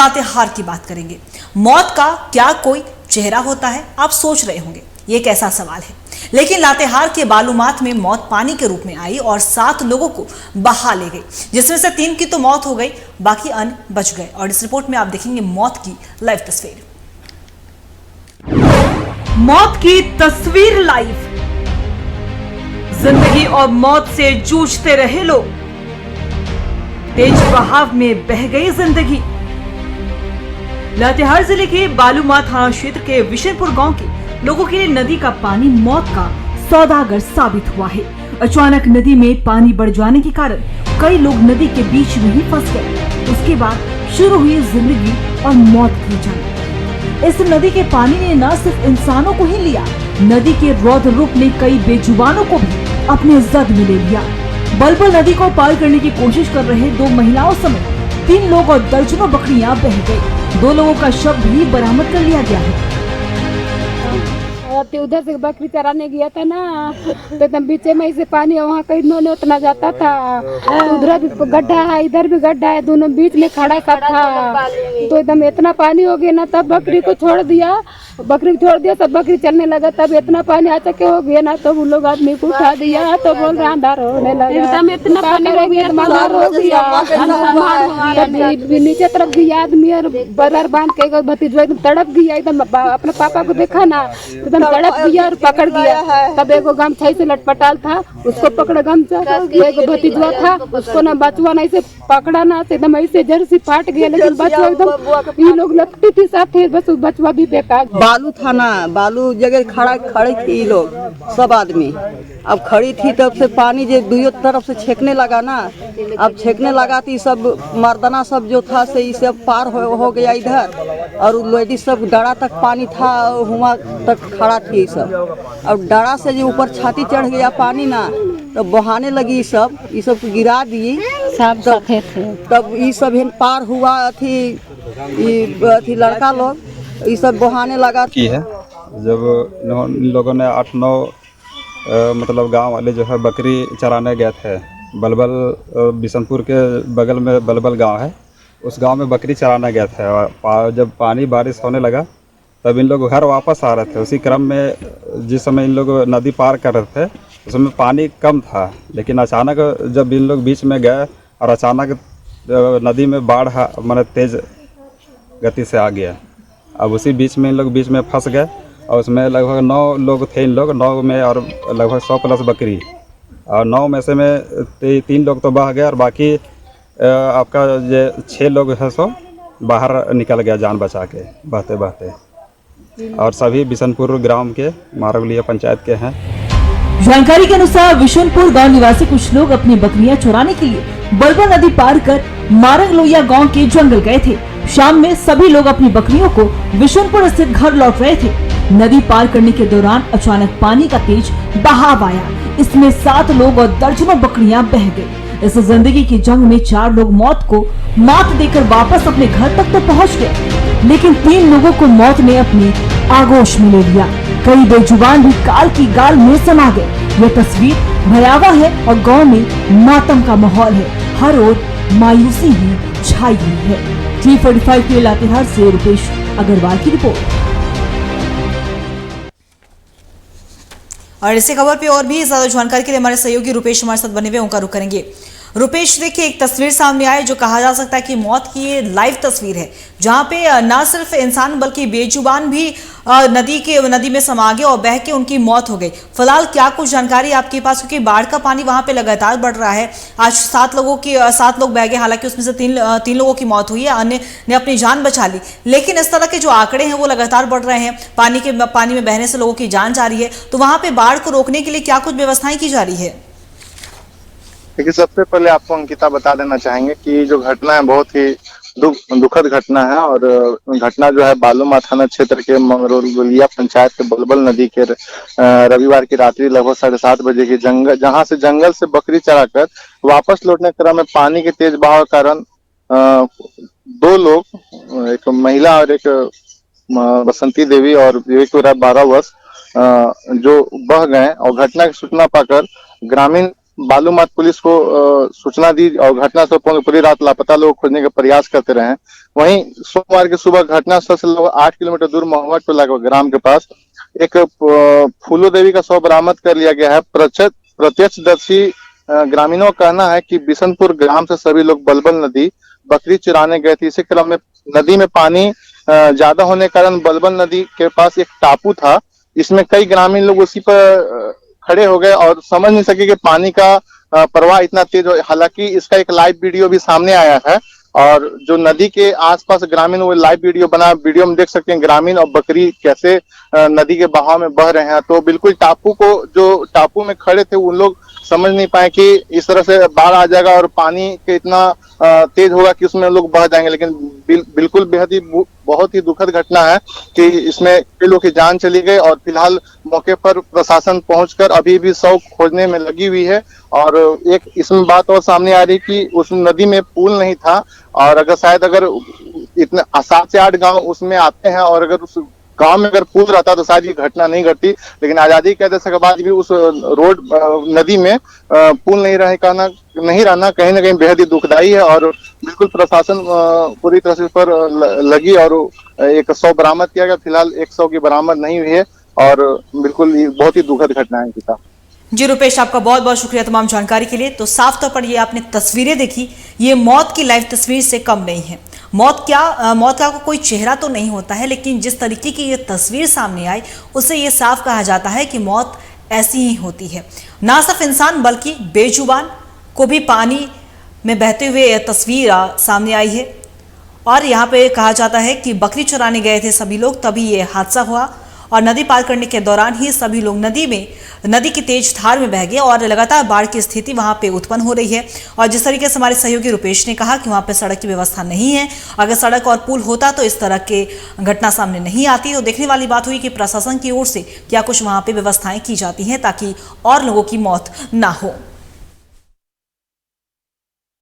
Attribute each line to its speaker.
Speaker 1: लातेहार की बात करेंगे। मौत का क्या कोई चेहरा होता है? आप सोच रहे होंगे ये कैसा सवाल है, लेकिन लातेहार के बालूमाथ में मौत पानी के रूप में आई और 7 लोगों को बहा ले गई, जिसमें से 3 की तो मौत हो गई, बाकी अन्य बच गए। और इस रिपोर्ट में आप देखेंगे मौत की लाइव तस्वीर। मौत की तस्वीर लाइव। जिंदगी और मौत से जूझते रहे लोग, तेज बहाव में बह गई जिंदगी। लातेहार जिले के बालूमाथ थाना क्षेत्र के विशनपुर गांव के लोगों के लिए नदी का पानी मौत का सौदागर साबित हुआ है। अचानक नदी में पानी बढ़ जाने के कारण कई लोग नदी के बीच में ही फंस गए। उसके बाद शुरू हुई जिंदगी और मौत की जंग। इस नदी के पानी ने न सिर्फ इंसानों को ही लिया, नदी के रौद्र रूप ने कई बेजुबानों को भी अपने जद में ले लिया। बलबल नदी को पार करने की कोशिश कर रहे 2 महिलाओं समेत 3 लोग और दर्जनों बकरियां बह गई। 2 लोगों का शव भी बरामद कर लिया गया है।
Speaker 2: उधर से बकरी चराने गया था ना, तो एकदम बीचे में से पानी वहाँ कहीं इन्होंने उतना जाता था। उधर भी गड्ढा है, इधर भी गड्ढा है, दोनों बीच में खड़ा सब था। तो एकदम इतना पानी हो गया ना, तब बकरी को छोड़ दिया, सब बकरी चलने लगा। तब इतना पानी आ चके हो गया ना, तो वो लोग आदमी को उठा दिया, तो बोल रहे अंधार होने लगा। एकदम इतना पानी हो गया, अंधार हो गया। नीचे तरफ गया आदमी और बदर बांध के भतीजा एकदम तड़प गया। एकदम अपने पापा को देखा ना, एकदम तड़प गया और पकड़ गया। तब एगो गमछा से लटपटाल था, उसको पकड़ गमछा। एगो भतीजवा था, उसको ना बचवा ना ऐसे पकड़ा ना, एकदम ऐसे जड़ से फाट गया। लेकिन बचवा एकदम ये लोग लपटी थी साथ, बस बचवा भी बेकार।
Speaker 3: बालू थाना, बालू जगह खड़ी थी लोग, सब आदमी। अब खड़ी थी तब से पानी जो दुइयों तरफ से छेकने लगा ना, अब छेकने लगा तो सब मर्दाना सब जो था से ये सब पार हो गया इधर, और लेडीज सब डरा तक पानी था, हुआ तक खड़ा थी सब। अब डरा से जो ऊपर छाती चढ़ गया पानी ना, तो बहाने लगी ये सब को गिरा दी सब। तब ये सब पार हुआ थी लड़का लोग, ये सब बहाने लगा
Speaker 4: की है। जब इन लोगों ने 8-9 मतलब गांव वाले जो है बकरी चराने गए थे, बलबल बिशनपुर के बगल में बलबल गांव है, उस गांव में बकरी चराने गए थे। और जब पानी बारिश होने लगा तब इन लोग घर वापस आ रहे थे। उसी क्रम में जिस समय इन लोग नदी पार कर रहे थे उस समय पानी कम था, लेकिन अचानक जब इन लोग बीच में गए और अचानक नदी में बाढ़ मैंने तेज़ गति से आ गया। अब उसी बीच में इन लोग बीच में फंस गए, और उसमें लगभग 9 लोग थे इन लोग, 9 में और लगभग 100 प्लस बकरी, और 9 में से में 3 लोग तो बह गए, और बाकी आपका ये 6 लोग है सो बाहर निकल गया जान बचा के बहते बहते। और सभी बिशनपुर ग्राम के मारगलिया पंचायत के हैं।
Speaker 1: जानकारी के अनुसार विशनपुर गांव निवासी कुछ लोग अपनी बकरियां चुराने के लिए बलबल नदी पार कर मारगलोया गांव के जंगल गए थे। शाम में सभी लोग अपनी बकरियों को विशनपुर स्थित घर लौट रहे थे। नदी पार करने के दौरान अचानक पानी का तेज बहाव आया, इसमें 7 लोग और दर्जनों बकरियां बह गई। इस जिंदगी की जंग में 4 लोग मौत को मात देकर वापस अपने घर तक तो पहुंच गए, लेकिन 3 लोगों को मौत ने अपनी आगोश में ले लिया। कई बेजुबान भी काल की गाल में समा गए। यह तस्वीर भयावह है और गांव में मातम का माहौल है। हर ओर मायूसी ही छाई हुई है। T45 के लातेहार से रुपेश अग्रवाल की रिपोर्ट। और इसी खबर पे और भी ज्यादा जानकारी के लिए हमारे सहयोगी रुपेश हमारे साथ बने हुए, उनका रुख करेंगे। रुपेश, देखिए एक तस्वीर सामने आई जो कहा जा सकता है कि मौत की ये लाइव तस्वीर है, जहां पे ना सिर्फ इंसान बल्कि बेजुबान भी नदी में समा गए और बह के उनकी मौत हो गई। फिलहाल क्या कुछ जानकारी आपके पास, क्योंकि बाढ़ का पानी वहां पे लगातार बढ़ रहा है। आज 7 लोग बह गए, हालांकि उसमें से 3 लोगों की मौत हुई है, अन्य ने अपनी जान बचा ली, लेकिन इस तरह के जो आंकड़े हैं वो लगातार बढ़ रहे हैं। पानी में बहने से लोगों की जान जा रही है, तो वहां पे बाढ़ को रोकने के लिए क्या कुछ व्यवस्थाएं की जा रही है?
Speaker 5: देखिए, सबसे पहले आपको अंकिता बता देना चाहेंगे कि जो घटना है बहुत ही दुखद घटना है, और घटना जो है बालूमाथ थाना क्षेत्र के मंगरोलिया पंचायत के बलबल नदी के रविवार की रात्रि लगभग 7:30 बजे की जहां से जंगल से बकरी चराकर वापस लौटने के क्रम में पानी के तेज बहाव के कारण 2 लोग, एक महिला और एक बसंती देवी और एक 12 वर्ष, जो बह गए। और घटना की सूचना पाकर ग्रामीण बालूमाथ पुलिस को सूचना दी और घटनास्थल पर पूरी रात लापता लोग खोजने का प्रयास करते रहे। वहीं सोमवार की सुबह घटनास्थल से लगभग 8 किलोमीटर दूर महुआ टोला ग्राम के पास एक फूलो देवी का शव बरामद कर लिया गया है। प्रत्यक्षदर्शी ग्रामीणों का कहना है कि बिशनपुर ग्राम से सभी लोग बलबल नदी बकरी चराने गए थे। इसी क्रम में नदी में पानी ज्यादा होने के कारण बलबल नदी के पास एक टापू था। इसमें कई ग्रामीण लोग उसी पर खड़े हो गए और समझ नहीं सके कि पानी का प्रवाह इतना तेज हो। हालांकि इसका एक लाइव वीडियो भी सामने आया है और जो नदी के आसपास ग्रामीण वो लाइव वीडियो बना, वीडियो में देख सकते हैं ग्रामीण और बकरी कैसे नदी के बहाव में बह रहे हैं। तो बिल्कुल जो टापू में खड़े थे उन लोग समझ नहीं पाए कि इस तरह से बाढ़ आ जाएगा और पानी के इतना तेज होगा कि उसमें लोग बह जाएंगे। लेकिन बिल्कुल बेहद ही बहुत ही दुखद घटना है कि इसमें कई लोग की जान चली गई और फिलहाल मौके पर प्रशासन पहुंचकर अभी भी शव खोजने में लगी हुई है। और एक इसमें बात और सामने आ रही कि उस नदी में पुल नहीं था और अगर इतने 7 से 8 गांव उसमें आते हैं और अगर उस गांव में अगर पुल रहता तो शायद ये घटना नहीं घटती। लेकिन आजादी के दशक के बाद भी उस रोड नदी में पुल नहीं रहना कहीं ना कहीं बेहद ही दुखदायी है और बिल्कुल प्रशासन पूरी तरह से इस पर लगी और एक शव बरामद किया गया। फिलहाल एक शव की बरामद नहीं हुई है और बिल्कुल बहुत ही दुखद घटना है गीता।
Speaker 1: जी रुपेश, आपका बहुत बहुत शुक्रिया तमाम जानकारी के लिए। तो साफ तौर पर ये आपने तस्वीरें देखी, ये मौत की लाइव तस्वीर से कम नहीं है। मौत का कोई चेहरा तो नहीं होता है, लेकिन जिस तरीके की ये तस्वीर सामने आई उससे ये साफ कहा जाता है कि मौत ऐसी ही होती है। ना सिर्फ इंसान बल्कि बेजुबान को भी पानी में बहते हुए यह तस्वीर सामने आई है। और यहाँ पे कहा जाता है कि बकरी चराने गए थे सभी लोग, तभी ये हादसा हुआ और नदी पार करने के दौरान ही सभी लोग नदी की तेज धार में बह गए और लगातार बाढ़ की स्थिति वहां पे उत्पन्न हो रही है। और जिस तरीके से हमारे सहयोगी रुपेश ने कहा कि वहां पे सड़क की व्यवस्था नहीं है, अगर सड़क और पुल होता तो इस तरह के घटना सामने नहीं आती। तो देखने वाली बात हुई कि प्रशासन की ओर से क्या कुछ वहां पे व्यवस्थाएं की जाती हैं ताकि और लोगों की मौत ना हो।